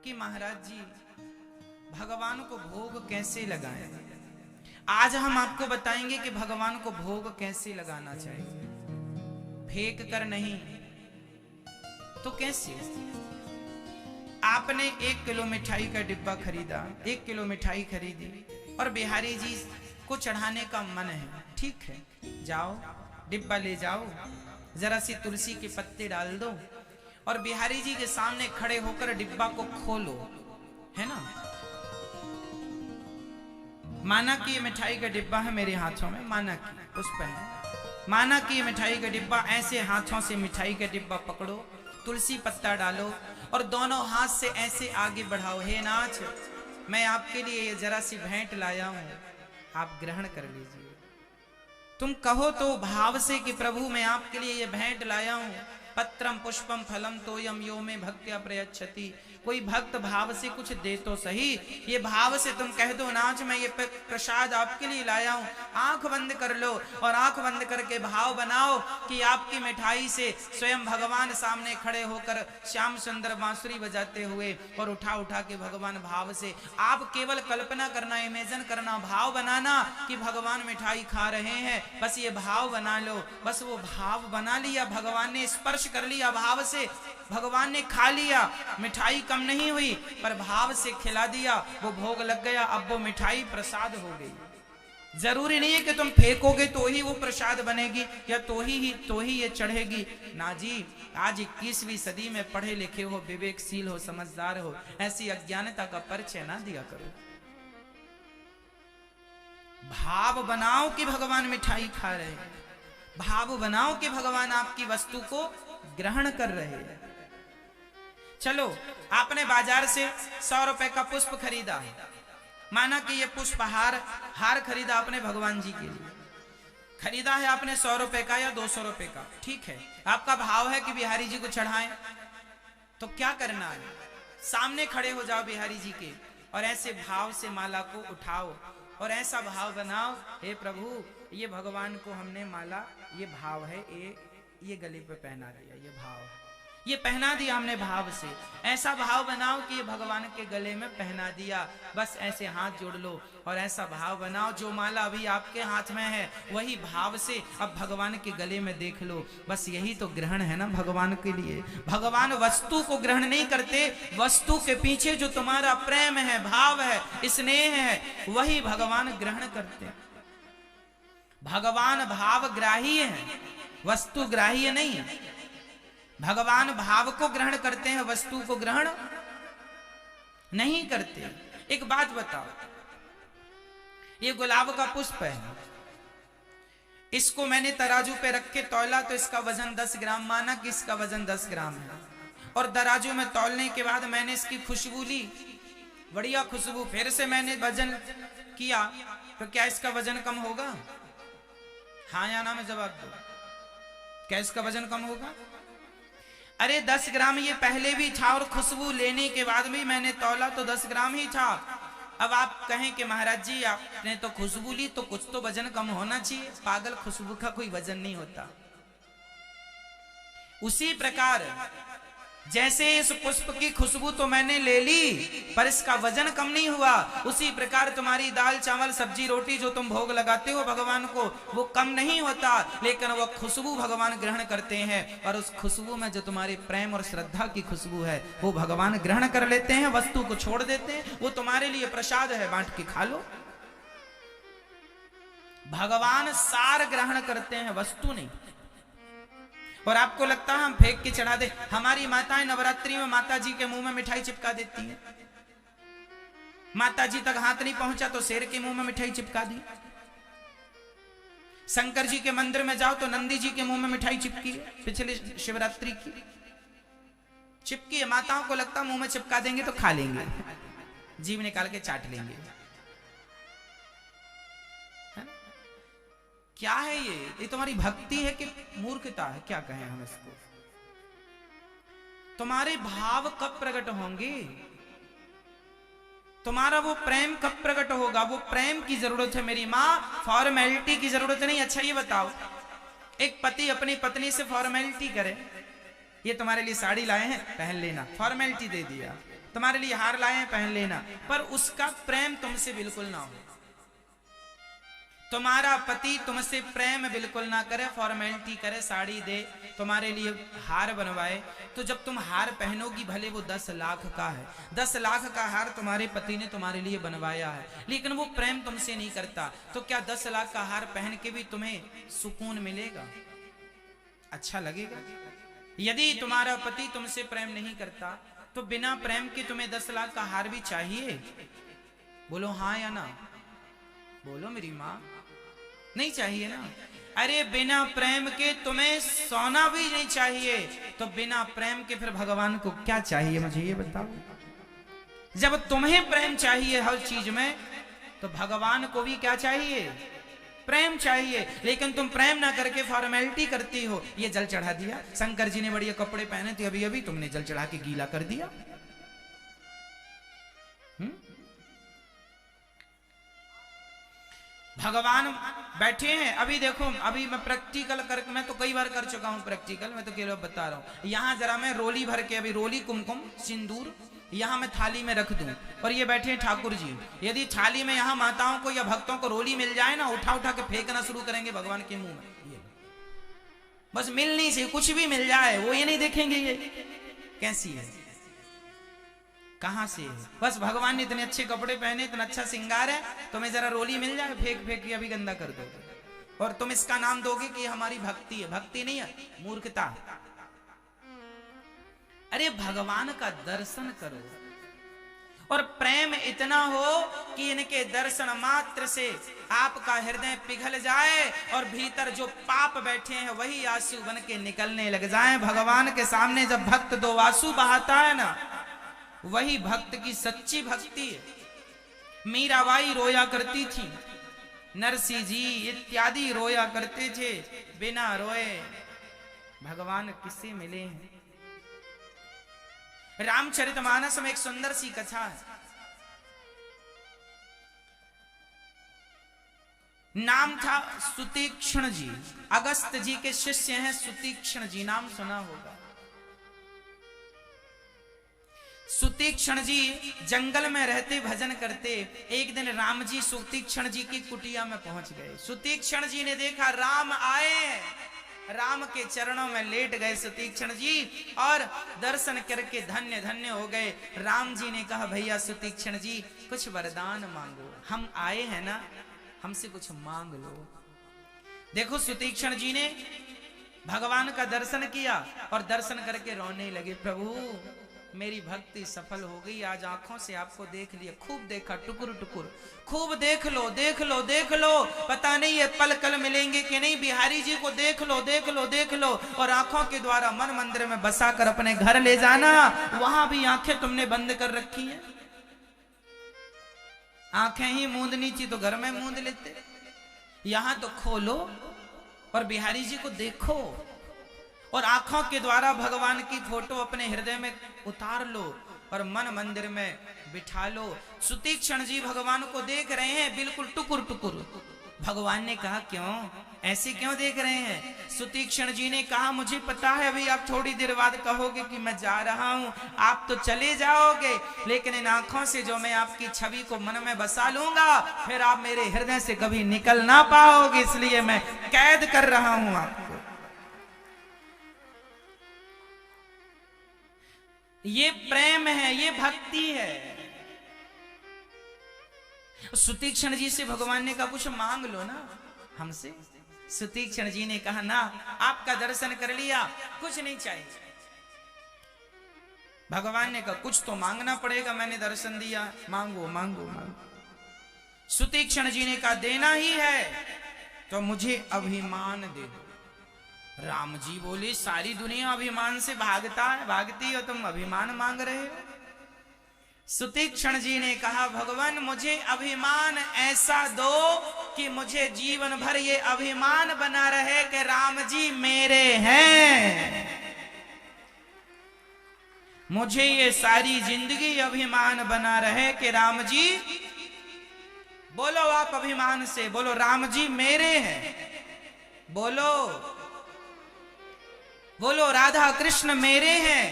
कि महाराज जी भगवान को भोग कैसे लगाएं। आज हम आपको बताएंगे कि भगवान को भोग कैसे लगाना चाहिए। फेंक कर नहीं तो कैसे। आपने 1 किलो मिठाई का डिब्बा खरीदा, 1 किलो मिठाई खरीदी और बिहारी जी को चढ़ाने का मन है, ठीक है, जाओ डिब्बा ले जाओ, जरा सी तुलसी के पत्ते डाल दो और बिहारी जी के सामने खड़े होकर डिब्बा को खोलो, है ना। माना कि ये मिठाई का डिब्बा है मेरे हाथों में, माना कि पुष्प है, माना कि ये मिठाई का डिब्बा, ऐसे हाथों से मिठाई का डिब्बा पकड़ो, तुलसी पत्ता डालो और दोनों हाथ से ऐसे आगे बढ़ाओ। हे नाथ, मैं आपके लिए ये जरा सी भेंट लाया हूं, आप ग्रहण कर लीजिए। तुम कहो तो भाव से कि प्रभु मैं आपके लिए ये भेंट लाया हूं, पत्रम पुष्पम फलम तोयम यो में भक्त्या प्रयच्छति। कोई भक्त भाव से कुछ दे तो सही, ये भाव से तुम कह दो नाथ मैं ये प्रसाद आपके लिए लाया हूं। आंख बंद कर लो और आंख बंद करके भाव बनाओ कि आपकी मिठाई से स्वयं भगवान सामने खड़े होकर श्याम सुंदर बांसुरी बजाते हुए और उठा उठा के भगवान भाव से, आप केवल कल्पना करना, इमेजिन करना, भाव बनाना कि भगवान मिठाई खा रहे हैं, बस ये भाव बना लो। बस वो भाव बना लिया, भगवान ने स्पर्श कर लिया भाव से, भगवान ने खा लिया, मिठाई कम नहीं हुई पर भाव से खिला दिया, वो भोग लग गया, अब वो मिठाई प्रसाद हो गई। जरूरी नहीं है कि तुम फेंकोगे तो ही वो प्रसाद बनेगी या तो ही ये चढ़ेगी ना जी। आज 21वीं सदी में पढ़े लिखे हो, विवेकशील हो, समझदार हो, ऐसी अज्ञानता का परिचय ना दिया करो। भाव बनाओ कि भगवान मिठाई खा रहे हैं, भाव बनाओ कि भगवान आपकी वस्तु को ग्रहण कर रहे हैं। चलो आपने बाजार से 100 रुपए का पुष्प खरीदा है, माना कि ये पुष्प हार खरीदा आपने भगवान जी के लिए, खरीदा है आपने 100 रुपए का या 200 रुपए का, ठीक है, आपका भाव है कि बिहारी जी को चढ़ाएं। तो क्या करना है, सामने खड़े हो जाओ बिहारी जी के और ऐसे भाव से माला को उठाओ और ऐसा भाव बनाओ, हे प्रभु ये भगवान को हमने माला, ये भाव है, ये गले पे पहना दिया, ये भाव है, ये पहना दिया हमने भाव से। ऐसा भाव बनाओ कि ये भगवान के गले में पहना दिया, बस ऐसे हाथ जोड़ लो और ऐसा भाव बनाओ, जो माला अभी आपके हाथ में है वही भाव से अब भगवान के गले में देख लो। बस यही तो ग्रहण है ना भगवान के लिए। भगवान वस्तु को ग्रहण नहीं करते, वस्तु के पीछे जो तुम्हारा प्रेम है, भाव है, स्नेह है, वही भगवान ग्रहण करते। भगवान भावग्राही है, वस्तु ग्राह्य नहीं है। भगवान भाव को ग्रहण करते हैं, वस्तु को ग्रहण नहीं करते। एक बात बताओ, ये गुलाब का पुष्प है, इसको मैंने तराजू पे रख के तौला तो इसका वजन 10 ग्राम, माना कि इसका वजन 10 ग्राम है, और तराजू में तौलने के बाद मैंने इसकी खुशबू ली, बढ़िया खुशबू, फिर से मैंने वजन किया, तो क्या इसका वजन कम होगा? हाँ या ना में जवाब दो, क्या इसका वजन कम होगा? अरे 10 ग्राम ये पहले भी था और खुशबू लेने के बाद भी मैंने तौला तो 10 ग्राम ही था। अब आप कहें कि महाराज जी आपने तो खुशबू ली तो कुछ तो वजन कम होना चाहिए। पागल, खुशबू का कोई वजन नहीं होता। उसी प्रकार जैसे इस पुष्प की खुशबू तो मैंने ले ली पर इसका वजन कम नहीं हुआ, उसी प्रकार तुम्हारी दाल चावल सब्जी रोटी जो तुम भोग लगाते हो भगवान को, वो कम नहीं होता, लेकिन वो खुशबू भगवान ग्रहण करते हैं और उस खुशबू में जो तुम्हारे प्रेम और श्रद्धा की खुशबू है वो भगवान ग्रहण कर लेते हैं, वस्तु को छोड़ देते हैं। वो तुम्हारे लिए प्रसाद है, बांट के खा लो। भगवान सार ग्रहण करते हैं, वस्तु नहीं। और आपको लगता है हम फेंक के चढ़ा दे? हमारी माताएं नवरात्रि में माता जी के मुंह में मिठाई चिपका देती हैं। माता जी तक हाथ नहीं पहुंचा तो शेर के मुंह में मिठाई चिपका दी। शंकर जी के मंदिर में जाओ तो नंदी जी के मुंह में मिठाई चिपकी है, पिछले शिवरात्रि की चिपकी है। माताओं को लगता मुंह में चिपका देंगे तो खा लेंगे, जीभ निकाल के चाट लेंगे। क्या है ये तुम्हारी भक्ति है कि मूर्खता है? क्या कहें हम इसको? तुम्हारे भाव कब प्रकट होंगे? तुम्हारा वो प्रेम कब प्रकट होगा? वो प्रेम की जरूरत है मेरी माँ, फॉर्मेलिटी की जरूरत नहीं। अच्छा ये बताओ, एक पति अपनी पत्नी से फॉर्मेलिटी करे, ये तुम्हारे लिए साड़ी लाए हैं पहन लेना, फॉर्मेलिटी दे दिया, तुम्हारे लिए हार लाए हैं, पहन लेना, पर उसका प्रेम तुमसे बिल्कुल ना हो। तुम्हारा पति तुमसे प्रेम बिल्कुल ना करे, फॉर्मेलिटी करे, साड़ी दे, तुम्हारे लिए हार बनवाए, तो जब तुम हार पहनोगी, भले वो 10 लाख का है, 10 लाख का हार तुम्हारे पति ने तुम्हारे लिए बनवाया है, लेकिन वो प्रेम तुमसे नहीं करता, तो क्या 10 लाख का हार पहन के भी तुम्हें सुकून मिलेगा? अच्छा लगेगा? यदि तुम्हारा पति तुमसे प्रेम नहीं करता, तो बिना प्रेम के तुम्हें 10 लाख का हार भी चाहिए? बोलो हाँ या ना, बोलो मेरी माँ। नहीं चाहिए ना। अरे बिना प्रेम के तुम्हें सोना भी नहीं चाहिए, तो बिना प्रेम के फिर भगवान को क्या चाहिए, मुझे ये बताओ। जब तुम्हें प्रेम चाहिए हर चीज में, तो भगवान को भी क्या चाहिए? प्रेम चाहिए। लेकिन तुम प्रेम ना करके फॉर्मेलिटी करती हो। ये जल चढ़ा दिया, शंकर जी ने बढ़िया कपड़े पहने थे, अभी अभी तुमने जल चढ़ा के गीला कर दिया। भगवान बैठे हैं। अभी देखो, अभी मैं प्रैक्टिकल कर, मैं तो कई बार कर चुका हूं प्रैक्टिकल, मैं तो केवल बता रहा हूं। यहां जरा मैं रोली भर के, अभी रोली, कुमकुम, सिंदूर यहां मैं थाली में रख दूं, और ये बैठे हैं ठाकुर जी। यदि थाली में यहां माताओं को या भक्तों को रोली मिल जाए ना, उठा उठा के फेंकना शुरू करेंगे भगवान के मुंह में। ये बस मिलनी से कुछ भी मिल जाए, वो ये नहीं देखेंगे ये कैसी है, कहां से है। बस भगवान ने इतने अच्छे कपड़े पहने, इतना अच्छा श्रृंगार है, तुम्हें जरा रोली मिल जाए, फेंक फेंक के अभी गंदा कर दोगे, और तुम इसका नाम दोगे कि हमारी भक्ति है। भक्ति नहीं है, मूर्खता। अरे भगवान का दर्शन करो, और प्रेम इतना हो कि इनके दर्शन मात्र से आपका हृदय पिघल जाए, और भीतर जो पाप बैठे हैं वही आंसू बन के निकलने लग जाए। भगवान के सामने जब भक्त 2 आंसू बहाता है ना, वही भक्त की सच्ची भक्ति है। मीराबाई रोया करती थी, नरसिंह जी इत्यादि रोया करते थे, बिना रोए भगवान किससे मिले हैं। रामचरितमानस में एक सुंदर सी कथा है। नाम था सुतीक्ष्ण जी, अगस्त जी के शिष्य हैं सुतीक्ष्ण जी, नाम सुना होगा। सुतीक्ष्ण जी जंगल में रहते, भजन करते। एक दिन राम जी सुतीक्ष्ण जी की कुटिया में पहुंच गए। सुतीक्ष्ण जी ने देखा राम आए, राम के चरणों में लेट गए सुतीक्ष्ण जी, और दर्शन करके धन्य धन्य हो गए। राम जी ने कहा, भैया सुतीक्ष्ण जी कुछ वरदान मांगो, हम आए हैं ना, हमसे कुछ मांग लो। देखो सुतीक्ष्ण जी ने भगवान का दर्शन किया, और दर्शन करके रोने लगे, प्रभु मेरी भक्ति सफल हो गई, आज आंखों से आपको देख लिया, खूब देखा, टुकुर टुकुर, खूब देख लो देख लो देख लो, पता नहीं ये पल कल मिलेंगे कि नहीं, बिहारी जी को देख लो देख लो देख लो, और आंखों के द्वारा मन मंदिर में बसा कर अपने घर ले जाना। वहां भी आंखें तुमने बंद कर रखी है, आंखें ही मूंदनी थी तो घर में मूंद लेते, यहां तो खोलो और बिहारी जी को देखो, और आंखों के द्वारा भगवान की फोटो अपने हृदय में उतार लो और मन मंदिर में बिठा लो। सुतीक्ष्ण जी भगवान को देख रहे हैं बिल्कुल टुकुर टुकुर। भगवान ने कहा, क्यों ऐसे क्यों देख रहे हैं? सुतीक्ष्ण जी ने कहा, मुझे पता है अभी आप थोड़ी देर बाद कहोगे कि मैं जा रहा हूं, आप तो चले जाओगे, लेकिन इन आंखों से जो मैं आपकी छवि को मन में बसा लूंगा, फिर आप मेरे हृदय से कभी निकल ना पाओगे, इसलिए मैं कैद कर रहा हूं आपको। ये प्रेम है, ये भक्ति है। सुतीक्ष्ण जी से भगवान ने कहा, कुछ मांग लो ना हमसे। सुतीक्ष्ण जी ने कहा, ना, आपका दर्शन कर लिया, कुछ नहीं चाहिए। भगवान ने कहा, कुछ तो मांगना पड़ेगा, मैंने दर्शन दिया, मांगो मांगो मांगो। सुतीक्ष्ण जी ने कहा, देना ही है तो मुझे अभिमान दे दो। राम जी बोले, सारी दुनिया अभिमान से भागती हो, तुम अभिमान मांग रहे हो? सुतीक्ष्ण जी ने कहा, भगवान मुझे अभिमान ऐसा दो कि मुझे जीवन भर ये अभिमान बना रहे कि राम जी मेरे हैं। मुझे ये सारी जिंदगी अभिमान बना रहे कि राम जी, बोलो आप अभिमान से, बोलो राम जी मेरे हैं, बोलो बोलो राधा कृष्ण मेरे हैं,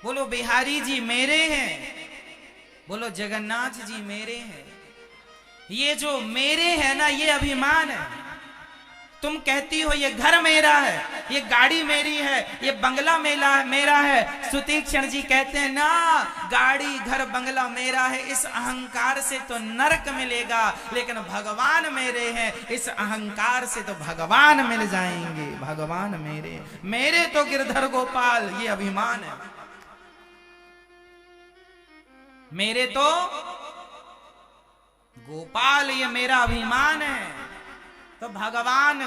बोलो बिहारी जी मेरे हैं, बोलो जगन्नाथ जी मेरे हैं। ये जो मेरे है ना, ये अभिमान है। तुम कहती हो ये घर मेरा है, ये गाड़ी मेरी है, ये बंगला मेरा है। सुतीक्षण जी कहते हैं ना, गाड़ी घर बंगला मेरा है, इस अहंकार से तो नरक मिलेगा, लेकिन भगवान मेरे हैं, इस अहंकार से तो भगवान मिल जाएंगे। भगवान मेरे तो गिरधर गोपाल, ये अभिमान है। मेरे तो गोपाल, ये मेरा अभिमान है। तो भगवान,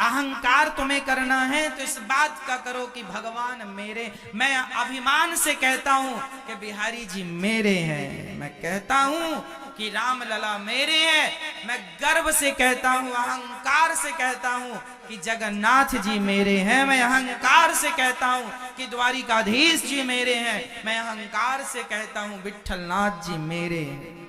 अहंकार तुम्हें करना है तो इस बात का करो कि भगवान मेरे। मैं अभिमान से कहता हूं कि बिहारी जी मेरे हैं। मैं कहता हूं कि राम लला मेरे हैं। मैं गर्व से कहता हूं, अहंकार से कहता हूं कि जगन्नाथ जी मेरे हैं। मैं अहंकार से कहता हूं कि द्वारिकाधीश जी मेरे हैं। मैं अहंकार से कहता हूं विठलनाथ जी मेरे हैं।